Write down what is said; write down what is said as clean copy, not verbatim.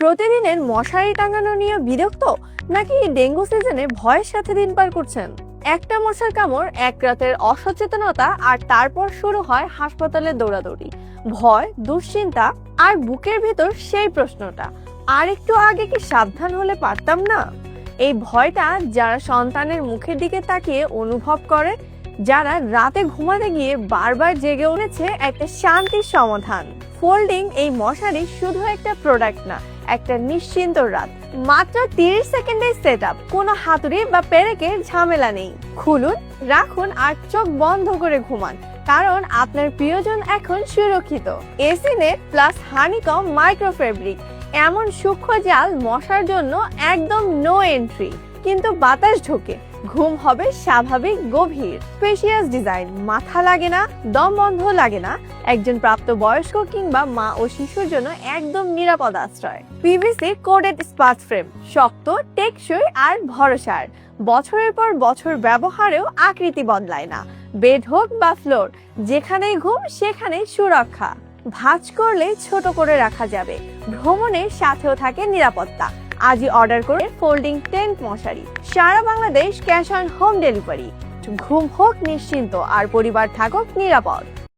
প্রতিদিনের মশারি টাঙানো নিয়ে বিরক্ত, নাকি ডেঙ্গু সিজনে ভয়ের সাথে দিন পার করছেন? একটা মশার কামড়, এক রাতের অসচেতনতা, আর তারপর শুরু হয় হাসপাতালে দৌড়াদৌড়ি, ভয়, দুশ্চিন্তা, আর বুকের ভেতর সেই প্রশ্নটা, আর একটু আগে কি সাবধান হলে পারতাম না? এই ভয়টা যারা সন্তানের মুখের দিকে তাকিয়ে অনুভব করে, যারা রাতে ঘুমাতে গিয়ে বারবার জেগে উঠেছে, একটা শান্তির সমাধান। ফোল্ডিং এই মশারি শুধু একটা প্রোডাক্ট না, একটা নিশ্চিন্ত রাত। মাত্র 30 সেকেন্ডের সেটআপ, কোনো হাতুড়ি বা পেরেকের ঝামেলা নেই। খুলুন, রাখুন আর চোখ বন্ধ করে ঘুমান, কারণ আপনার প্রিয়জন এখন সুরক্ষিত। AC net plus honeycomb micro fabric, এমন সূক্ষ্ম জাল মশার জন্য একদম নো এন্ট্রি, কিন্তু বাতাস ঢোকে, ঘুম হবে স্বাভাবিক গভীর। স্পেশিয়াস ডিজাইন, মাথা লাগে না, দম বন্ধ লাগে না, একজন প্রাপ্তবয়স্ক কিংবা মা ও শিশুর জন্য একদম নিরাপদ আশ্রয়। পিভিসি কোটেড স্পাচ ফ্রেম, শক্ত, টেকসই আর ভরসার। বছরের পর বছর ব্যবহারেও আকৃতি বদলায় না। বেড হোক বা ফ্লোর, যেখানেই ঘুম সেখানেই সুরক্ষা। ভাঁজ করলে ছোট করে রাখা যাবে, ভ্রমণের সাথেও থাকে নিরাপত্তা। আজই অর্ডার করে ফোল্ডিং টেন্ট মশারি, সারা Bangladesh cash on home delivery. ঘুম হোক নিশ্চিন্ত আর পরিবার থাকুক নিরাপদ।